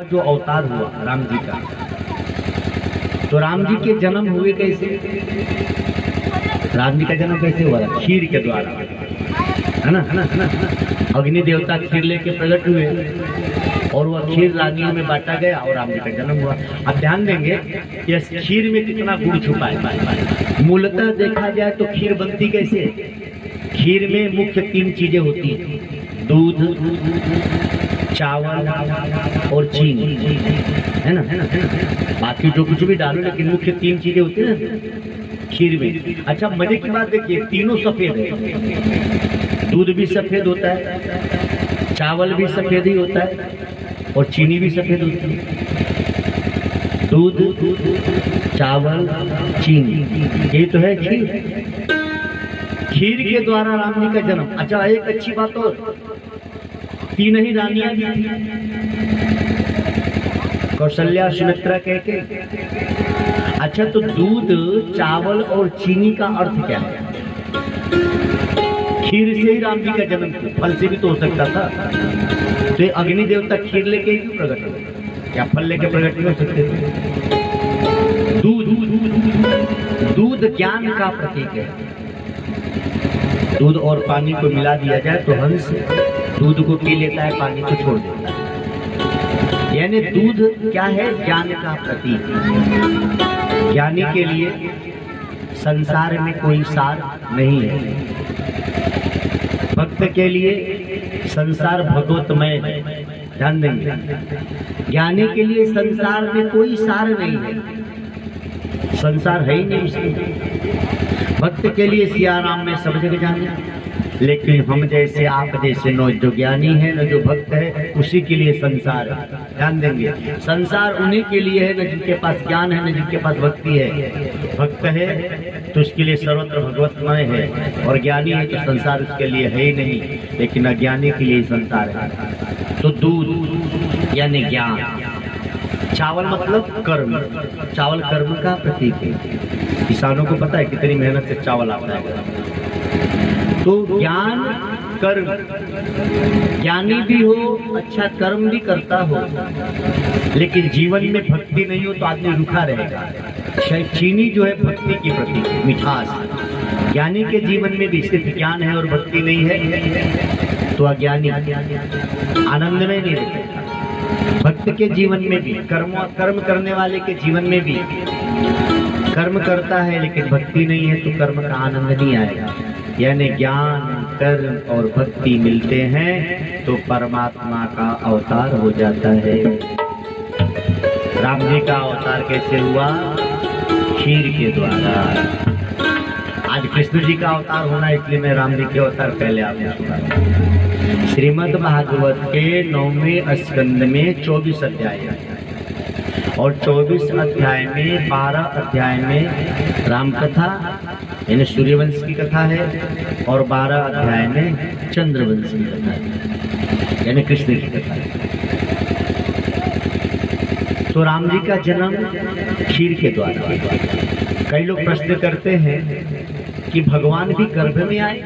जो अवतार हुआ राम जी का, तो राम जी के जन्म हुए कैसे? राम जी का जन्म कैसे हुआ? खीर के द्वारा, है ना? अग्नि देवता खीर लेके प्रकट हुए और वह खीर रानियों में बांटा गया और राम जी का जन्म हुआ। अब ध्यान देंगे कि इस खीर में कितना गुण छुपा है। मूलतः देखा जाए तो खीर बनती कैसे? खीर में मुख्य 3 चीजें होती हैं: दूध, चावल और चीनी, है ना? बाकी जो कुछ भी डालो, लेकिन मुख्य 3 चीजें होती है ना खीर में। अच्छा, मजे की बात देखिए, तीनों सफेद है। दूध भी सफेद होता है, चावल भी सफेद ही होता है और चीनी भी सफेद होती है। दूध, चावल, चीनी, यही तो है खीर। खीर के द्वारा राम जी का जन्म। अच्छा, एक अच्छी बात और, 3 ही रानियां भी थी, कौशल्या, सुमित्रा कहके। अच्छा, तो दूध, चावल और चीनी का अर्थ क्या है? खीर से ही राम जी का जन्म था, फल से भी तो हो सकता था। तो ये अग्नि देवता खीर लेके क्यों प्रकट हुए? क्या फल लेके प्रकट नहीं हो सकते थे? दूध ज्ञान का प्रतीक है। दूध और पानी को मिला दिया जाए तो हंस दूध को पी लेता है, पानी को छोड़ देता है। यानी दूध क्या है? ज्ञान का प्रतीक। ज्ञानी के लिए संसार में कोई सार नहीं है। भक्त के लिए संसार भगवतमय है। ध्यान देंगे, ज्ञानी के लिए संसार में कोई सार नहीं है, संसार है ही नहीं उसमें। भक्त के लिए सिया राम में सब जगह जाने, लेकिन हम जैसे आप जैसे न जो ज्ञानी है न जो भक्त है, उसी के लिए संसार है। ध्यान देंगे, संसार उन्हीं के लिए है न जिनके पास ज्ञान है न जिनके पास भक्ति है। भक्त है तो उसके लिए सर्वत्र भगवतमय है, और ज्ञानी है तो संसार उसके लिए है ही नहीं, लेकिन अज्ञानी के लिए संसार है। तो दूध यानी ज्ञान, चावल मतलब कर्म। चावल कर्म का प्रतीक है। किसानों को पता है कितनी मेहनत से चावल आता है। तो ज्ञान कर्म, ज्ञानी भी हो, अच्छा कर्म भी करता हो, लेकिन जीवन में भक्ति नहीं हो तो आदमी रूखा रहेगा। चीनी जो है भक्ति की प्रतीक है, मिठास। ज्ञानी के जीवन में भी सिर्फ ज्ञान है और भक्ति नहीं है तो अज्ञानी आनंद में नहीं रहता। भक्त के जीवन में भी, कर्म करने वाले के जीवन में भी कर्म करता है लेकिन भक्ति नहीं है तो कर्म का आनंद नहीं आएगा। यानी ज्ञान, कर्म और भक्ति मिलते हैं तो परमात्मा का अवतार हो जाता है। राम जी का अवतार कैसे हुआ? खीर के द्वारा। आज कृष्ण जी का अवतार होना, इसलिए मैं राम जी के अवतार पहले आपने सुना। श्रीमद् भागवत के 9वें स्कंद में 24 अध्याय है और 24 अध्याय में 12 अध्याय में राम कथा यानी सूर्यवंश की कथा है और 12 अध्याय में चंद्रवंश की कथा है यानी कृष्ण की कथा है। तो राम जी का जन्म खीर के द्वारा। कई लोग प्रश्न करते हैं कि भगवान भी गर्भ में आए?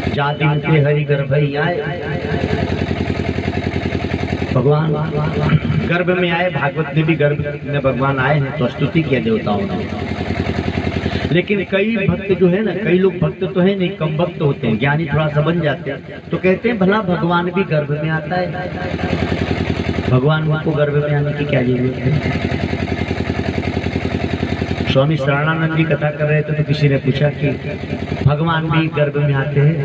जाति के हरि गर्भ ही आए, भगवान गर्भ में आए। भागवत में भी गर्भ में भगवान आए हैं तो स्तुति किया देवताओं ने। लेकिन कई भक्त जो है ना, कई लोग भक्त तो है नहीं, कम भक्त होते हैं, ज्ञानी थोड़ा सा बन जाते हैं, तो कहते हैं भला भगवान भी गर्भ में आता है? भगवान को गर्भ में आने की क्या जरूरत है? स्वामी शरणानंद जी कथा कर रहे थे तो किसी ने पूछा कि भगवान भी गर्भ में आते हैं?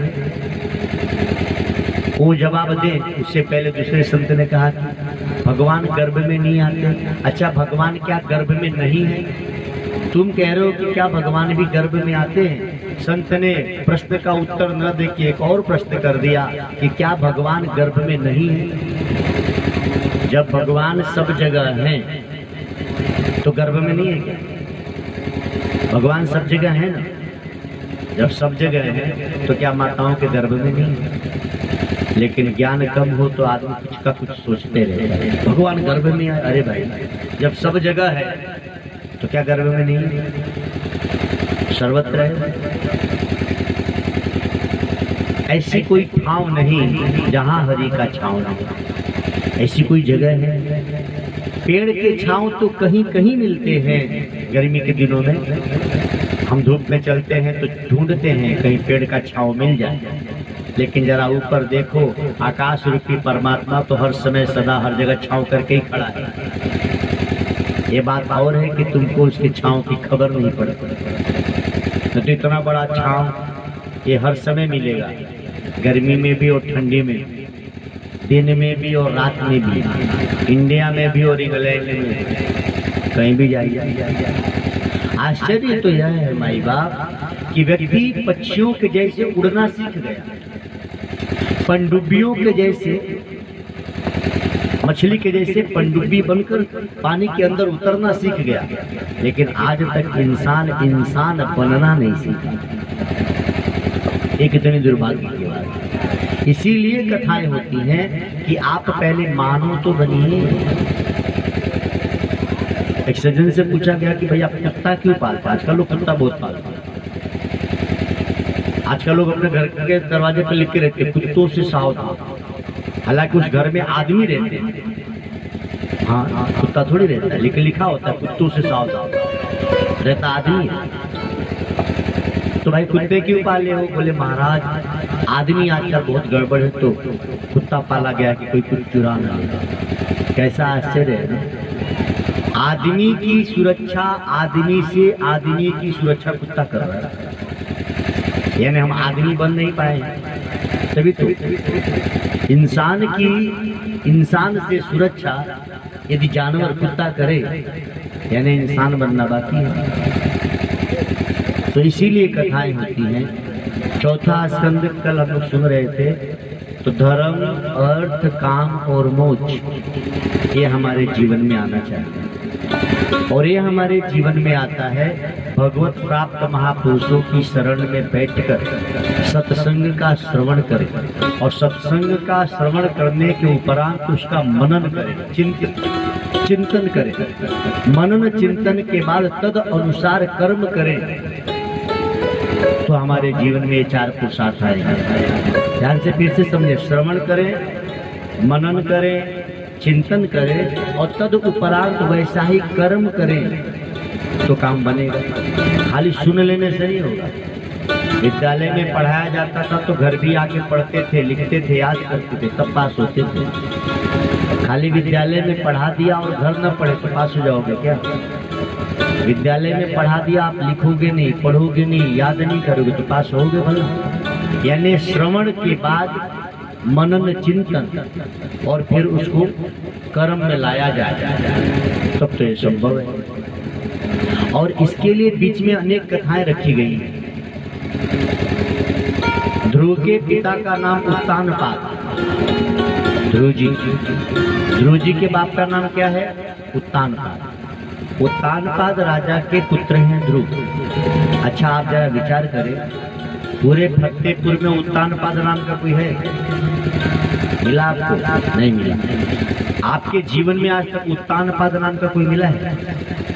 वो जवाब दे, उससे पहले दूसरे संत ने कहा कि भगवान गर्भ में नहीं आते। अच्छा, भगवान क्या गर्भ में नहीं है? तुम कह रहे हो कि क्या भगवान भी गर्भ में आते हैं? संत ने प्रश्न का उत्तर न देके एक और प्रश्न कर दिया कि क्या भगवान गर्भ में नहीं है? जब भगवान सब जगह हैं तो गर्भ में नहीं है क्या? भगवान सब जगह है ना। जब सब जगह है तो क्या माताओं के गर्भ में नहीं है? लेकिन ज्ञान कम हो तो आदमी कुछ का कुछ सोचते रहे, भगवान गर्भ में है। अरे भाई, जब सब जगह है तो क्या गर्भ में नहीं है? सर्वत्र है। ऐसी कोई ठाव नहीं जहाँ हरि का छाँव नहीं। ऐसी कोई जगह है? पेड़ के छाँव तो कहीं कहीं मिलते हैं। गर्मी के दिनों में हम धूप में चलते हैं तो ढूंढते हैं कहीं पेड़ का छाँव मिल जाए, लेकिन जरा ऊपर देखो, आकाश रूपी परमात्मा तो हर समय सदा हर जगह छाँव करके ही खड़ा है। ये बात और है कि तुमको उसके छाँव की खबर नहीं पड़ती। तो इतना बड़ा छाँव ये हर समय मिलेगा, गर्मी में भी और ठंडी में, दिन में भी और रात में भी, इंडिया में भी और इंग्लैंड में, कहीं भी जाइए। आश्चर्य तो यह है माई बाप कि व्यक्ति पक्षियों के जैसे उड़ना सीख गया, पनडुब्बियों के जैसे, मछली के जैसे पनडुब्बी बनकर पानी के अंदर उतरना सीख गया, लेकिन आज तक इंसान बनना नहीं सीखा। ये कितनी दुर्भाग्य की बात है। इसीलिए कथाएं होती हैं कि आप पहले मानो तो बनिए। एक सज्जन से पूछा गया कि भैया आप कुत्ता क्यों पालते? आजकल लोग कुत्ता बहुत पालते हैं। आजकल लोग अपने घर के दरवाजे पर लिख के रहते हैं कुत्तों से सावधान। हालांकि उस घर में आदमी रहते हैं, हाँ कुत्ता थोड़ी रहता है, लेकिन लिखा होता है कुत्तों से सावधान, रहता आदमी। तो भाई कुत्ते क्यों पाले हो? बोले महाराज आदमी आजकल बहुत गड़बड़ है तो कुत्ता पाला गया कि कोई कुछ चुरा न ले। कैसा आश्चर्य है ना। आदमी की सुरक्षा, आदमी से आदमी की सुरक्षा कुत्ता कर रहा है। यानी हम आदमी बन नहीं पाए, तभी तो इंसान से सुरक्षा यदि जानवर कुत्ता करे, यानी इंसान बनना बाकी है। तो इसीलिए कथाएं होती हैं। चौथा स्कंद कल हम लोग सुन रहे थे, तो धर्म, अर्थ, काम और मोक्ष ये हमारे जीवन में आना चाहिए, और ये हमारे जीवन में आता है भगवत प्राप्त महापुरुषों की शरण में बैठकर सत्संग का श्रवण करें, और सत्संग का श्रवण करने के उपरांत उसका मनन करें, चिंतन करें। मनन चिंतन के बाद तद अनुसार कर्म करें, तो हमारे जीवन में ये चार पुरुषार्थ आएंगे। ध्यान से फिर से समझे, श्रवण करें, मनन करें, चिंतन करें और तद उपरांत वैसा ही कर्म करें तो काम बनेगा। खाली सुन लेने से नहीं होगा। विद्यालय में पढ़ाया जाता था तो घर भी आके पढ़ते थे, लिखते थे, याद करते थे, तब पास होते थे। खाली विद्यालय में पढ़ा दिया और घर न पढ़े तो पास हो जाओगे क्या? विद्यालय में पढ़ा दिया, आप लिखोगे नहीं, पढ़ोगे नहीं, याद नहीं करोगे तो पास होगे भला? यानी श्रवण के बाद मनन चिंतन और फिर उसको कर्म में लाया जाए, तब तो ये संभव है। और इसके लिए बीच में अनेक कथाएं रखी गई हैं। ध्रुव के पिता का नाम उत्तानपाद, ध्रुव जी के बाप का नाम क्या है? उत्तानपाद। उत्तानपाद राजा के पुत्र हैं ध्रुव। अच्छा आप जरा विचार करें, पूरे फतेहपुर में उत्तानपाद नाम का कोई है? मिला आपको? नहीं मिला। आपके जीवन में आज तक उत्तानपाद नाम का कोई मिला है?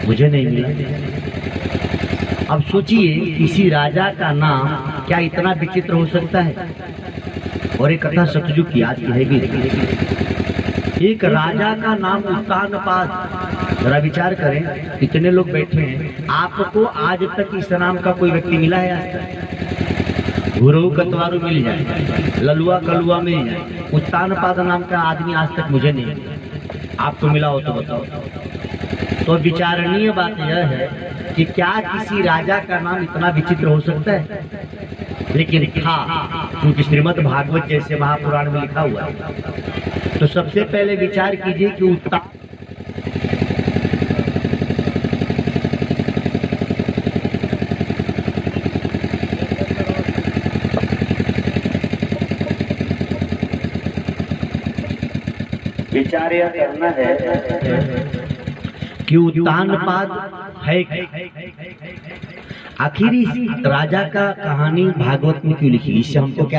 मुझे नहीं मिला। अब सोचिए किसी राजा का नाम क्या इतना विचित्र हो सकता है? और एक कथा सतयुग की आज की है भी। एक राजा का नाम उत्तानपाद। जरा विचार करें, इतने लोग बैठे हैं, आपको आज तक इस नाम का कोई व्यक्ति मिला है? आज तक गुरु कतवारू मिल जाए, ललुआ कलुआ मिल जाए, उत्तानपाद नाम का आदमी आज तक मुझे नहीं। आपको मिला हो तो बताओ। तो विचारणीय बात यह है कि क्या किसी राजा का नाम इतना विचित्र हो सकता है? लेकिन था, क्योंकि श्रीमद् भागवत जैसे महापुराण में लिखा हुआ है। तो सबसे पहले विचार कीजिए कि विचार यह करना है कि उत्तानपाद है। आखिर इस राजा का कहानी भागवत में क्यों लिखी? इससे हमको क्या